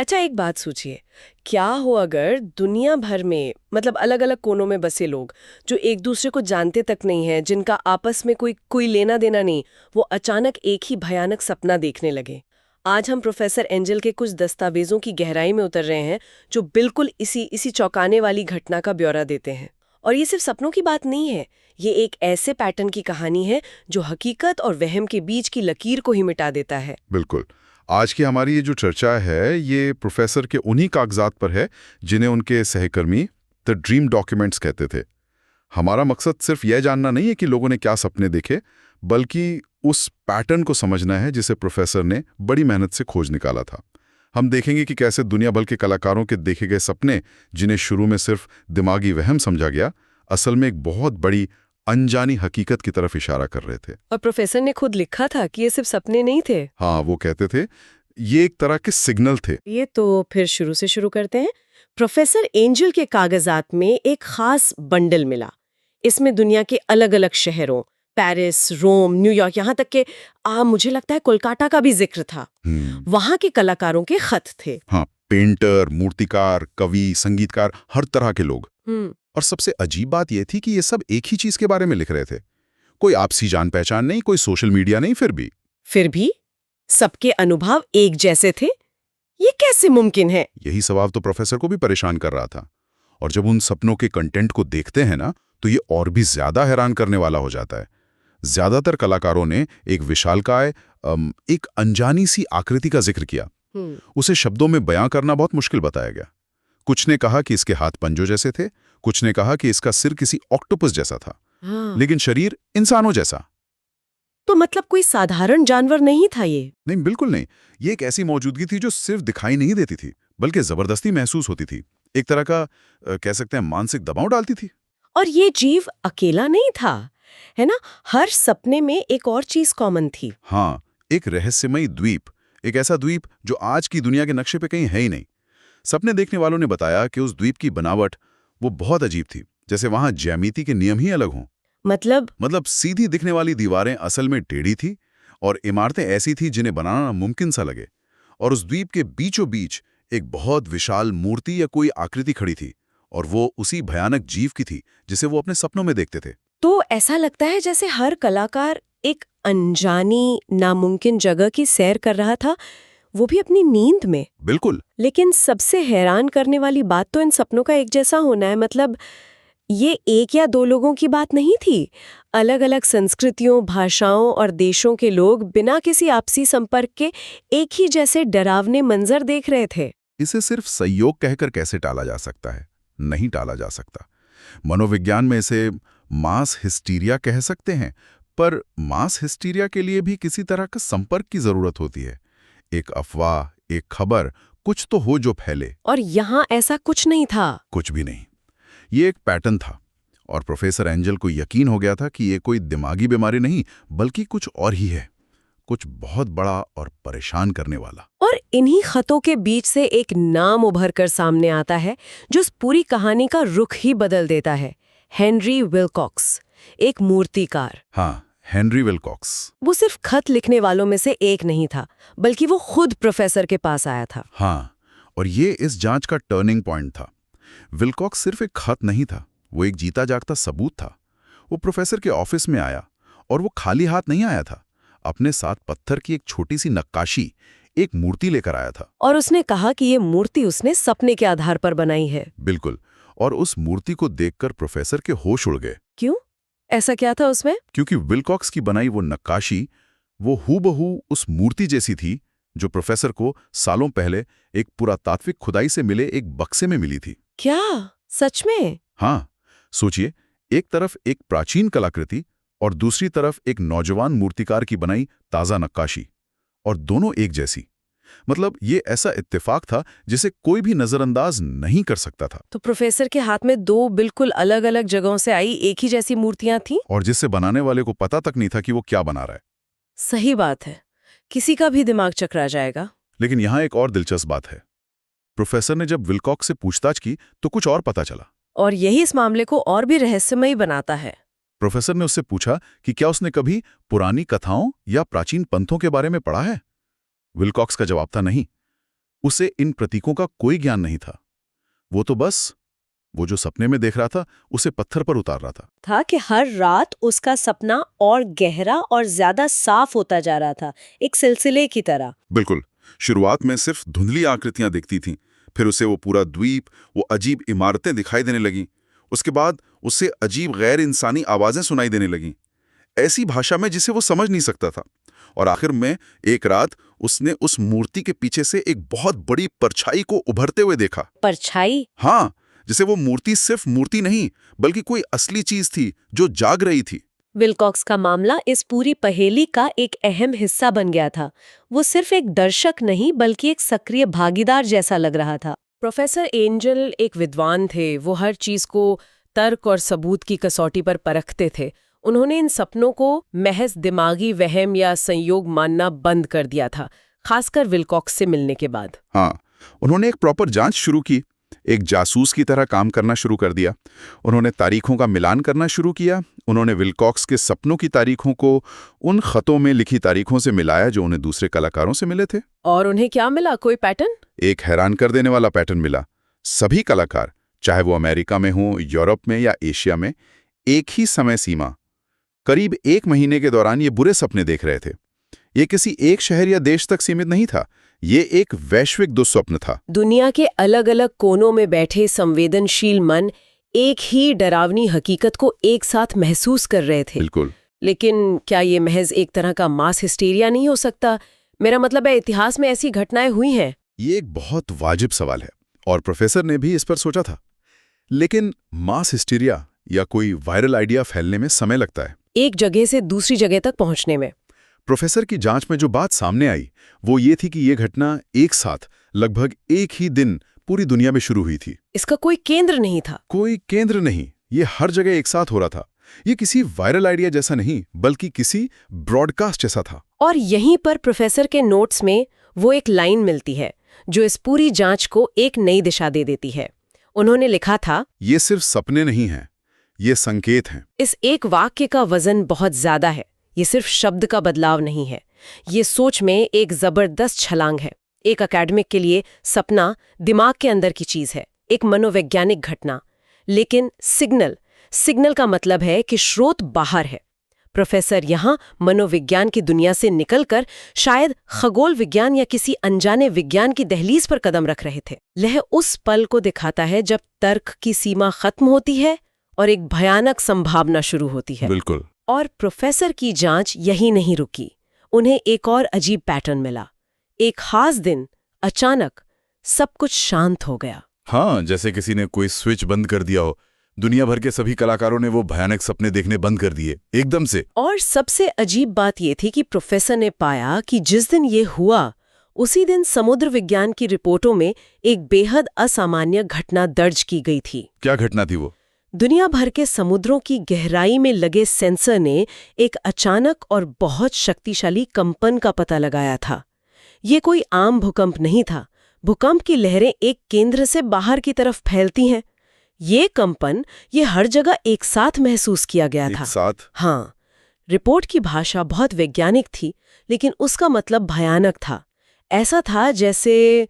अच्छा, एक बात सोचिए, क्या हो अगर दुनिया भर में मतलब अलग अलग कोनों में बसे लोग जो एक दूसरे को जानते तक नहीं है, जिनका आपस में कोई कोई लेना देना नहीं, वो अचानक एक ही भयानक सपना देखने लगे। आज हम प्रोफेसर एंजल के कुछ दस्तावेजों की गहराई में उतर रहे हैं जो बिल्कुल इसी इसी चौंकाने वाली घटना का ब्यौरा देते हैं। और ये सिर्फ सपनों की बात नहीं है, ये एक ऐसे पैटर्न की कहानी है जो हकीकत और वहम के बीच की लकीर को ही मिटा देता है। बिल्कुल। आज की हमारी ये जो चर्चा है ये प्रोफेसर के उन्हीं कागजात पर है जिन्हें उनके सहकर्मी द ड्रीम डॉक्यूमेंट्स कहते थे। हमारा मकसद सिर्फ यह जानना नहीं है कि लोगों ने क्या सपने देखे, बल्कि उस पैटर्न को समझना है जिसे प्रोफेसर ने बड़ी मेहनत से खोज निकाला था। हम देखेंगे कि कैसे दुनिया भर के कलाकारों के देखे गए सपने, जिन्हें शुरू में सिर्फ दिमागी वहम समझा गया, असल में एक बहुत बड़ी अनजानी हकीकत की तरफ इशारा कर रहे थे। और प्रोफेसर ने खुद लिखा था कि ये सिर्फ सपने नहीं थे। हाँ, वो कहते थे ये एक तरह के सिग्नल थे। ये तो फिर शुरू से शुरू करते हैं। प्रोफेसर एंजल के कागजात में एक खास बंडल मिला। इसमें दुनिया के अलग अलग शहरों, पेरिस, रोम, न्यूयॉर्क, यहाँ तक के मुझे लगता है कोलकाता का भी जिक्र था। वहाँ के कलाकारों के खत थे। हाँ, पेंटर, मूर्तिकार, कवि, संगीतकार, हर तरह के लोग। हम्म। और सबसे अजीब बात यह थी कि ये सब एक ही चीज के बारे में लिख रहे थे। कोई आपसी जान पहचान नहीं, कोई सोशल मीडिया नहीं, फिर भी सबके अनुभव एक जैसे थे। ये कैसे मुमकिन है? यही सवाल तो प्रोफेसर को भी परेशान कर रहा था। और जब उन सपनों के कंटेंट को देखते हैं ना, तो ये और भी ज्यादा हैरान करने वाला हो जाता है। ज्यादातर कलाकारों ने एक विशालकाय, एक अनजानी सी आकृति का जिक्र किया। उसे शब्दों में बयां करना बहुत मुश्किल बताया गया। कुछ ने कहा कि इसके हाथ पंजों जैसे थे, कुछ ने कहा कि इसका सिर किसी ऑक्टोपस जैसा था, लेकिन शरीर इंसानों जैसा। तो मतलब कोई साधारण जानवर नहीं था ये? नहीं, बिल्कुल नहीं। ये एक ऐसी मौजूदगी थी जो सिर्फ दिखाई नहीं देती थी, बल्कि जबरदस्ती महसूस होती थी। एक तरह का कह सकते हैं मानसिक दबाव डालती थी। और ये जीव अकेला नहीं था, है ना? हर सपने में एक और चीज कॉमन थी। हाँ, एक रहस्यमयी द्वीप, एक ऐसा द्वीप जो आज की दुनिया के नक्शे पे कहीं है ही नहीं। सपने देखने वालों ने बताया कि उस द्वीप की बनावट वो बहुत अजीब थी, जैसे वहां ज्यामिति के नियम ही अलग हों। मतलब सीधी दिखने वाली दीवारें असल में टेढ़ी थी, और इमारतें ऐसी थी जिन्हें बनाना नामुमकिन सा लगे। और उस द्वीप के बीचों बीच एक बहुत विशाल मूर्ति या कोई आकृति खड़ी थी, और वो उसी भयानक जीव की थी जिसे वो अपने सपनों में देखते थे। तो ऐसा लगता है जैसे हर कलाकार एक अनजानी नामुमकिन जगह की सैर कर रहा था, वो भी अपनी नींद में। बिल्कुल। लेकिन सबसे हैरान करने वाली बात तो इन सपनों का एक जैसा होना है। मतलब ये एक या दो लोगों की बात नहीं थी। अलग अलग संस्कृतियों, भाषाओं और देशों के लोग बिना किसी आपसी संपर्क के एक ही जैसे डरावने मंजर देख रहे थे। इसे सिर्फ संयोग कहकर कैसे टाला जा सकता है? नहीं टाला जा सकता। मनोविज्ञान में इसे मास हिस्टीरिया कह सकते हैं, पर मास हिस्टीरिया के लिए भी किसी तरह का संपर्क की जरूरत होती है। एक अफवाह, एक खबर, कुछ तो हो जो फैले। और यहाँ ऐसा कुछ नहीं था। कुछ भी नहीं। ये एक पैटर्न था, और प्रोफेसर एंजल को यकीन हो गया था कि ये कोई दिमागी बीमारी नहीं, बल्कि कुछ और ही है, कुछ बहुत बड़ा और परेशान करने वाला। और इन्हीं खतों के बीच से एक नाम उभर कर सामने आता है जो इस पूरी कहानी का रुख ही बदल देता है। हेनरी विलकॉक्स, एक मूर्तिकार। हाँ, हेनरी विलकॉक्स। वो सिर्फ खत लिखने वालों में से एक नहीं था, बल्कि वो खुद प्रोफेसर के पास आया था। हाँ, और ये इस जांच का टर्निंग पॉइंट था। विलकॉक्स सिर्फ एक खत नहीं था, वो एक जीता जागता सबूत था। वो प्रोफेसर के ऑफिस में आया, और वो खाली हाथ नहीं आया था। अपने साथ पत्थर की एक छोटी सी नक्काशी, एक मूर्ति लेकर आया था। और उसने कहा कि ये मूर्ति उसने सपने के आधार पर बनाई है। बिल्कुल। और उस मूर्ति को देखकर प्रोफेसर के होश उड़ गए। क्यों? ऐसा क्या था उसमें? क्योंकि विलकॉक्स की बनाई वो नक्काशी, वो हूबहू उस मूर्ति जैसी थी जो प्रोफेसर को सालों पहले एक पुरातात्विक खुदाई से मिले एक बक्से में मिली थी। क्या सच में? हाँ, सोचिए, एक तरफ एक प्राचीन कलाकृति और दूसरी तरफ एक नौजवान मूर्तिकार की बनाई ताजा नक्काशी, और दोनों एक जैसी। मतलब ये ऐसा इत्तेफाक था जिसे कोई भी नजरअंदाज नहीं कर सकता था। तो प्रोफेसर के हाथ में दो बिल्कुल अलग अलग जगहों से आई एक ही जैसी मूर्तियां थीं, और जिससे बनाने वाले को पता तक नहीं था कि वो क्या बना रहा है। सही बात है, किसी का भी दिमाग चकरा जाएगा। लेकिन यहाँ एक और दिलचस्प बात है। प्रोफेसर ने जब विलकॉक्स से पूछताछ की तो कुछ और पता चला, और यही इस मामले को और भी रहस्यमयी बनाता है। प्रोफेसर ने उससे पूछा कि क्या उसने कभी पुरानी कथाओं या प्राचीन पंथों के बारे में पढ़ा है। विलकॉक्स का जवाब था नहीं। उसे इन प्रतीकों का कोई ज्ञान नहीं था। वो तो बस वो जो सपने में देख रहा था उसे पत्थर पर उतार रहा था। कि हर रात उसका सपना और गहरा और ज्यादा साफ होता जा रहा था, एक सिलसिले की तरह। बिल्कुल। शुरुआत में सिर्फ धुंधली आकृतियां दिखती थीं, फिर उसे वो पूरा द्वीप, वो अजीब इमारतें दिखाई देने लगीं। उसके बाद उसे अजीब गैर इंसानी आवाजें सुनाई देने लगीं, ऐसी भाषा में जिसे वो समझ नहीं सकता था। और आखिर में एक रात उसने उस मूर्ति के पीछे से एक बहुत बड़ी परछाई को उभरते हुए देखा। परछाई? हाँ, जैसे वो मूर्ति सिर्फ मूर्ति नहीं बल्कि कोई असली चीज थी जो जाग रही थी। विल्कॉक्स का मामला इस पूरी पहेली का एक अहम हिस्सा बन गया था। वो सिर्फ एक दर्शक नहीं बल्कि एक सक्रिय भागीदार जैसा लग रहा था। प्रोफेसर एंजल एक विद्वान थे। वो हर चीज को तर्क और सबूत की कसौटी पर परखते थे। उन्होंने इन सपनों को महज दिमागी वहम या संयोग मानना बंद कर दिया था, खासकर विल्कॉक्स से मिलने के बाद। हाँ, उन्होंने एक प्रॉपर जांच शुरू की, एक जासूस की तरह काम करना शुरू कर दिया। उन्होंने तारीखों का मिलान करना शुरू किया। उन्होंने विल्कॉक्स के सपनों की तारीखों को उन खतों में लिखी तारीखों से मिलाया जो उन्हें दूसरे कलाकारों से मिले थे। और उन्हें क्या मिला? कोई पैटर्न? एक हैरान कर देने वाला पैटर्न मिला। सभी कलाकार, चाहे वो अमेरिका में हो, यूरोप में या एशिया में, एक ही समय सीमा, करीब 1 महीने के दौरान ये बुरे सपने देख रहे थे। ये किसी एक शहर या देश तक सीमित नहीं था, ये एक वैश्विक दुस्वप्न था। दुनिया के अलग अलग कोनों में बैठे संवेदनशील मन एक ही डरावनी हकीकत को एक साथ महसूस कर रहे थे। बिल्कुल। लेकिन क्या ये महज एक तरह का मास हिस्टीरिया नहीं हो सकता? मेरा मतलब है, इतिहास में ऐसी घटनाएं हुई हैं। ये एक बहुत वाजिब सवाल है और प्रोफेसर ने भी इस पर सोचा था। लेकिन मास हिस्टीरिया या कोई वायरल आइडिया फैलने में समय लगता है, एक जगह से दूसरी जगह तक पहुंचने में। प्रोफेसर की जांच में जो बात सामने आई वो ये थी कि ये घटना एक साथ लगभग एक ही दिन पूरी दुनिया में शुरू हुई थी। इसका कोई केंद्र नहीं था। कोई केंद्र नहीं, ये हर जगह एक साथ हो रहा था। ये किसी वायरल आइडिया जैसा नहीं बल्कि किसी ब्रॉडकास्ट जैसा था। और यहीं पर प्रोफेसर के नोट्स में वो एक लाइन मिलती है जो इस पूरी जांच को एक नई दिशा दे देती है। उन्होंने लिखा था, ये सिर्फ सपने नहीं हैं, ये संकेत हैं। इस एक वाक्य का वजन बहुत ज्यादा है। ये सिर्फ शब्द का बदलाव नहीं है, ये सोच में एक जबरदस्त छलांग है। एक एकेडमिक के लिए सपना दिमाग के अंदर की चीज है, एक मनोवैज्ञानिक घटना। लेकिन सिग्नल का मतलब है कि स्रोत बाहर है। प्रोफेसर यहाँ मनोविज्ञान की दुनिया से निकलकर शायद खगोल विज्ञान या किसी अनजाने विज्ञान की दहलीज पर कदम रख रहे थे। यह उस पल को दिखाता है जब तर्क की सीमा खत्म होती है और एक भयानक संभावना शुरू होती है। बिल्कुल। और प्रोफेसर की जांच यही नहीं रुकी। उन्हें एक और अजीब पैटर्न मिला। एक खास दिन अचानक सब कुछ शांत हो गया। हाँ, जैसे किसी ने कोई स्विच बंद कर दिया हो। दुनिया भर के सभी कलाकारों ने वो भयानक सपने देखने बंद कर दिए एकदम से। और सबसे अजीब बात ये थी कि प्रोफेसर ने पाया कि जिस दिन ये हुआ उसी दिन समुद्र विज्ञान की रिपोर्टों में एक बेहद असामान्य घटना दर्ज की गई थी। क्या घटना थी वो? दुनिया भर के समुद्रों की गहराई में लगे सेंसर ने एक अचानक और बहुत शक्तिशाली कंपन का पता लगाया था। ये कोई आम भूकंप नहीं था। भूकंप की लहरें एक केंद्र से बाहर की तरफ फैलती हैं। ये कंपन ये हर जगह एक साथ महसूस किया गया था। एक साथ? हाँ। रिपोर्ट की भाषा बहुत वैज्ञानिक थी, लेकिन उसका मतलब भयानक था। ऐसा था जैसे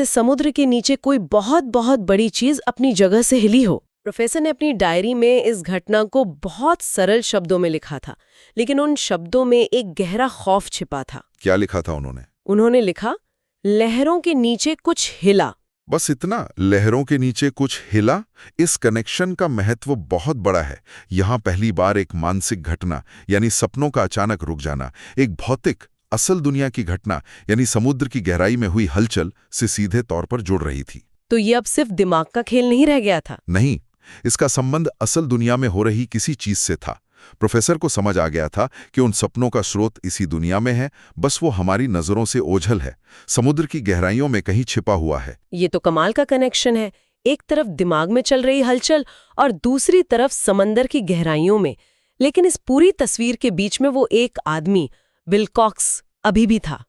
समुद्र के नीचे कोई बहुत बहुत बड़ी चीज अपनी जगह से हिली हो। प्रोफेसर ने अपनी डायरी में इस घटना को बहुत सरल शब्दों में लिखा था, लेकिन उन शब्दों में एक गहरा खौफ छिपा था। क्या लिखा था उन्होंने? उन्होंने लिखा, लहरों के नीचे कुछ हिला। बस इतना? लहरों के नीचे कुछ हिला? इस कनेक्शन का महत्व बहुत बड़ा है। यहाँ पहली बार एक मानसिक घटना यानी सपनों का अचानक रुक जाना, एक भौतिक असल दुनिया की घटना यानी समुद्र की गहराई में हुई हलचल से सीधे तौर पर जुड़ रही थी। तो ये अब सिर्फ दिमाग का खेल नहीं रह गया था। नहीं, इसका संबंध असल दुनिया में हो रही किसी चीज से था। प्रोफेसर को समझ आ गया था कि उन सपनों का स्रोत इसी दुनिया में है, बस वो हमारी नजरों से ओझल है, समुद्र की गहराइयों में कहीं छिपा हुआ है। ये तो कमाल का कनेक्शन है। एक तरफ दिमाग में चल रही हलचल और दूसरी तरफ समंदर की गहराइयों में। लेकिन इस पूरी तस्वीर के बीच में वो एक आदमी, विल्कॉक्स, अभी भी था।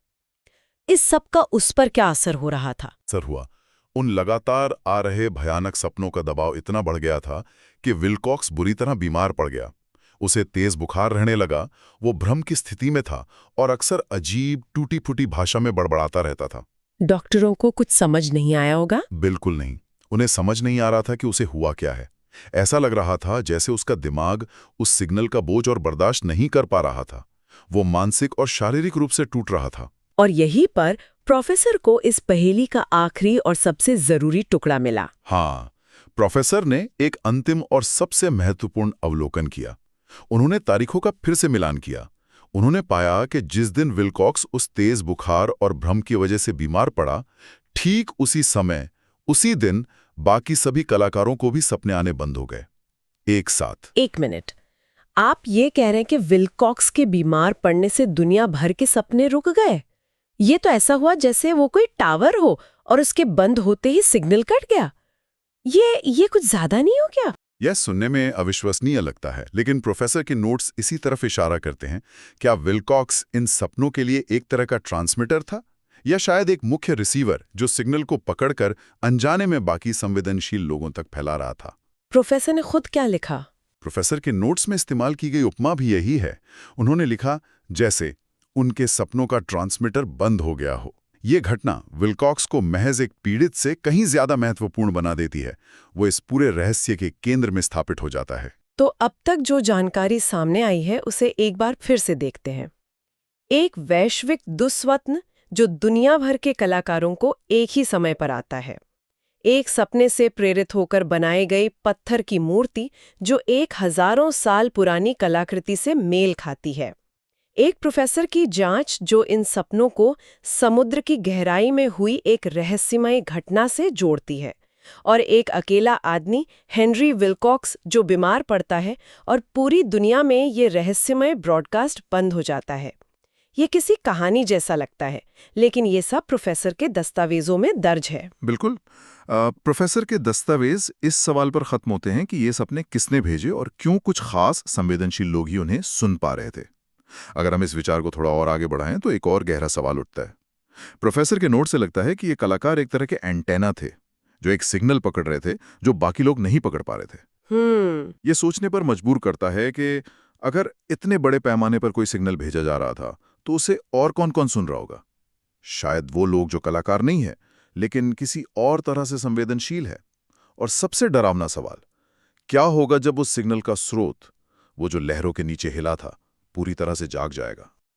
इस सब का उस पर क्या असर हो रहा था? असर हुआ। उन लगातार आ रहे भयानक सपनों का दबाव इतना बढ़ गया था कि विल्कॉक्स बुरी तरह बीमार पड़ गया। उसे तेज बुखार रहने लगा, वो भ्रम की स्थिति में था और अक्सर अजीब टूटी-फूटी भाषा में बड़बड़ाता रहता था। डॉक्टरों को कुछ समझ नहीं आया होगा। बिल्कुल नहीं। उन्हें समझ नहीं आ रहा था कि उसे हुआ क्या है। ऐसा लग रहा था जैसे उसका दिमाग उस सिग्नल का बोझ और बर्दाश्त नहीं कर पा रहा था। वो मानसिक और शारीरिक रूप से टूट रहा था। और यहीं पर प्रोफेसर को इस पहेली का आखिरी और सबसे जरूरी टुकड़ा मिला। हाँ, प्रोफेसर ने एक अंतिम और सबसे महत्वपूर्ण अवलोकन किया। उन्होंने तारीखों का फिर से मिलान किया। उन्होंने पाया कि जिस दिन विल्कॉक्स उस तेज बुखार और भ्रम की वजह से बीमार पड़ा, ठीक उसी समय, उसी दिन बाकी सभी कलाकारों को भी सपने आने बंद हो गए, एक साथ। एक मिनट, आप ये कह रहे हैं कि विल्कॉक्स के बीमार पड़ने से दुनिया भर के सपने रुक गए? ये तो ऐसा हुआ जैसे वो कोई टावर हो और उसके बंद होते ही सिग्नल कट गया। ये कुछ ज्यादा नहीं हो क्या? यह सुनने में अविश्वसनीय लगता है, लेकिन प्रोफेसर के नोट्स इसी तरफ इशारा करते हैं। क्या विल्कॉक्स इन सपनों के लिए एक तरह का ट्रांसमीटर था, या शायद एक मुख्य रिसीवर जो सिग्नल को पकड़कर अनजाने में बाकी संवेदनशील लोगों तक फैला रहा था? प्रोफेसर ने खुद क्या लिखा? प्रोफेसर के नोट्स में इस्तेमाल की गई उपमा भी यही है। उन्होंने लिखा, जैसे उनके सपनों का ट्रांसमीटर बंद हो गया हो। ये घटना विल्कॉक्स को महज एक पीड़ित से कहीं ज्यादा महत्वपूर्ण बना देती है। वो इस पूरे रहस्य के केंद्र में स्थापित हो जाता है। तो अब तक जो जानकारी सामने आई है उसे एक बार फिर से देखते हैं। एक वैश्विक दुस्वप्न जो दुनिया भर के कलाकारों को एक ही समय पर आता है। एक सपने से प्रेरित होकर बनाई गई पत्थर की मूर्ति जो एक हजारों साल पुरानी कलाकृति से मेल खाती है। एक प्रोफेसर की जांच जो इन सपनों को समुद्र की गहराई में हुई एक रहस्यमय घटना से जोड़ती है। और एक अकेला आदमी हेनरी विल्कॉक्स जो बीमार पड़ता है और पूरी दुनिया में ये रहस्यमय ब्रॉडकास्ट बंद हो जाता है। ये किसी कहानी जैसा लगता है, लेकिन ये सब प्रोफेसर के दस्तावेजों में दर्ज है। बिल्कुल। प्रोफेसर के दस्तावेज इस सवाल पर खत्म होते हैं कि ये सपने किसने भेजे और क्यों कुछ खास संवेदनशील लोग ही उन्हें सुन पा रहे थे। अगर हम इस विचार को थोड़ा और आगे बढ़ाएं तो एक और गहरा सवाल उठता है। प्रोफेसर के नोट से लगता है कि ये कलाकार एक तरह के एंटेना थे जो एक सिग्नल पकड़ रहे थे जो बाकी लोग नहीं पकड़ पा रहे थे। ये सोचने पर मजबूर करता है कि अगर इतने बड़े पैमाने पर कोई सिग्नल भेजा जा रहा था तो उसे और कौन कौन सुन रहा होगा। शायद वो लोग जो कलाकार नहीं है लेकिन किसी और तरह से संवेदनशील है। और सबसे डरावना सवाल, क्या होगा जब उस सिग्नल का स्रोत, वो जो लहरों के नीचे हिला था, पूरी तरह से जाग जाएगा।